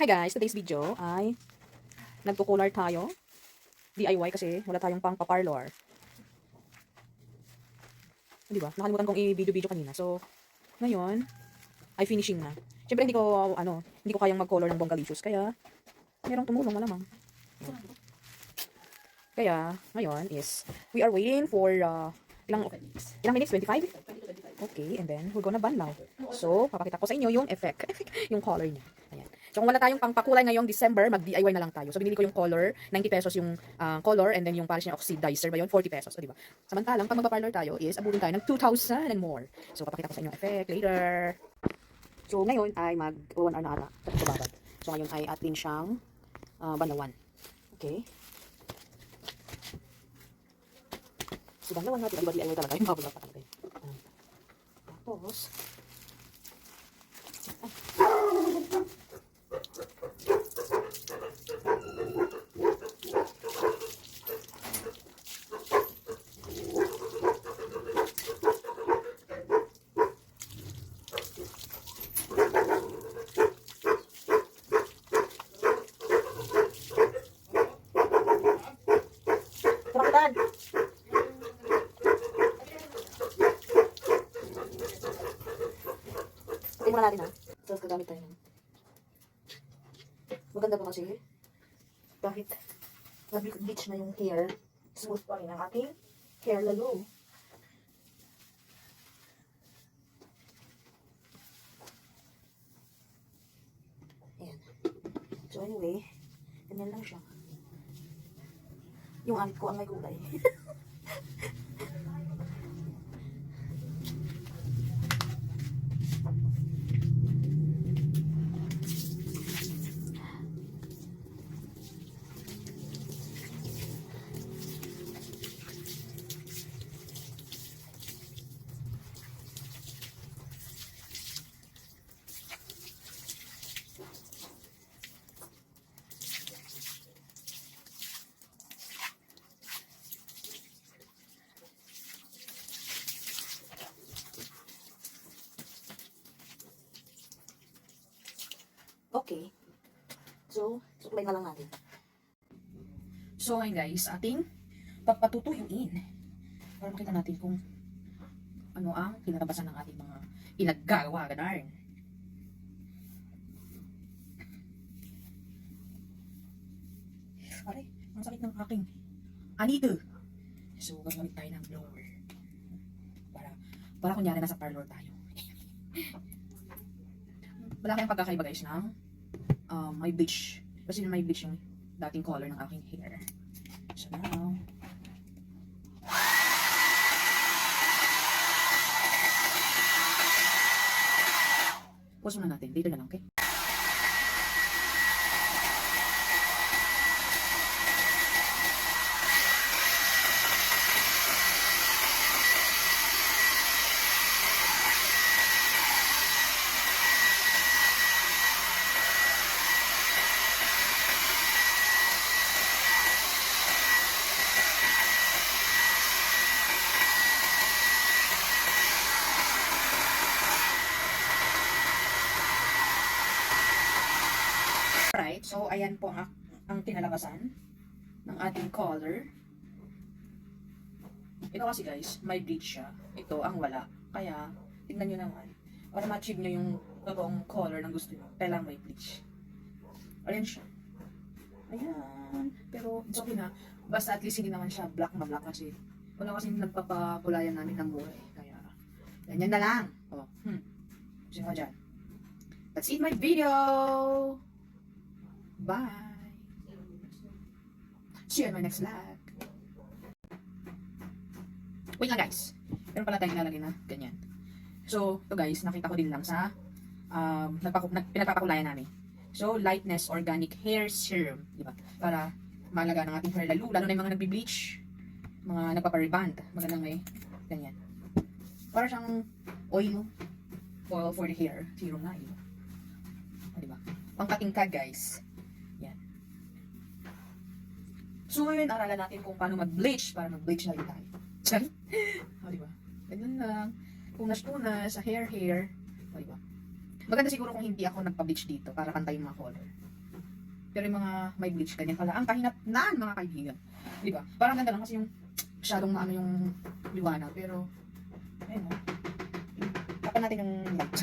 Hi guys, today's video ay nagko-color tayo. DIY kasi wala tayong pang pa-parlor. Di ba? Nakalimutan kong i-video kanina. So, ngayon ay finishing na. Siyempre hindi ko kayang mag-color ng bonggalicious kaya merong tumulong malamang. Kaya ngayon is we are waiting for ilang minutes? 25? Okay, and then we're gonna ban now. So, papakita ko sa inyo yung effect, yung color niya. Ayan. So, kung wala tayong pangpakulay ngayong December, mag-DIY na lang tayo. So, binili ko yung color, 90 pesos yung color, and then yung polish niya oxidizer ba yun? 40 pesos, o diba? Samantalang, pag magpa-parlor tayo is abutin tayo ng 2,000 and more. So, papakita ko sa inyo yung effect later. So, ngayon ay mag-1 hour na ata. Tapos babad. So, ngayon ay atin siyang banlawan. Okay. So, banlawan natin. Diba DIY talaga? Yung babad pa talaga. Tapos, kerakitan! Patayin muna natin ha. Tapos gagamit tayo ng maganda pa kasi kahit na-bleach na yung hair, smooth pa rin ang ating hair lalo. Ayan. So anyway, ganyan lang siya. Yung anit ko ang may kulay. Okay. So, suklay na lang natin. So, ngayon guys, ating papatutuyuin para makita natin kung ano ang kinatabasan ng ating mga pinaggagawa. Ganarn. Aray, ang sakit ng aking anito. So, gagamit tayo ng blower. Para kunyari nasa parlor tayo. Wala kayong pagkakaiba guys ng may bleach. Kasi may bleach yung dating color ng aking hair. So now, pause muna natin. Later na lang, okay? Alright, so ayan po ang kinalabasan ng ating color. Ito kasi guys, may bleach siya. Ito ang wala. Kaya, tignan nyo naman. Para ma-achieve nyo yung totoong color na gusto nyo, kailangan may bleach. Ayan siya. Ayan. Pero, it's okay na. Basta at least hindi naman siya black na black kasi wala kasing nagpapakulayan namin ng buhay. Kaya, ganyan na lang. O, Gusto ko dyan. That's it my video! Bye! See you in my next vlog. Wait lang guys. Meron pala tayong ilalagay na ganyan. So, ito guys, nakita ko din lang sa pinagpapakulayan namin. So, Lightness Organic Hair Serum. Diba? Para malaga ng ating hair lalo na yung mga nagbi-bleach, mga nagpapariband. Magandang may ganyan. Para siyang oil for the hair. Serum na yun. Diba? Pangkatingkad guys. Yan. So, ngayon, aralan natin kung paano mag-bleach para mag-bleach na rin tayo. Sorry? O, diba? Ganyan lang. Punas-punas, sa hair. O, diba? Maganda siguro kung hindi ako nagpa-bleach dito para pantay yung mga color. Pero yung mga may bleach, ganyan pala. Ang kahinatnan, mga kaibigan. Di ba? Parang ganda lang kasi yung masyadong maano yung liwanag. Pero, ayun o. Tapan natin yung light.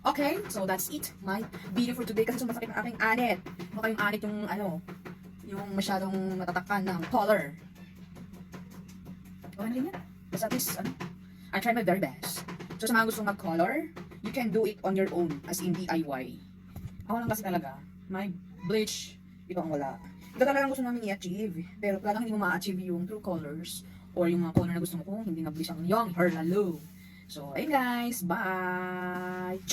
Okay, so that's it. My video for today. Kasi sumasakit ang aking anit. Baka yung anit yung ano, yung masyadong natatakan ng color. Okay na rin yan. Basta at least, ano, I tried my very best. So sa mga gustong mag-color, you can do it on your own, as in DIY. Ako lang kasi talaga, my bleach, ito ang wala. Ito talagang gusto namin i-achieve. Pero talagang hindi mo ma-achieve yung true colors or yung mga color na gusto mo kung hindi na-bleach ang young hair lalo. So, ayun guys, bye!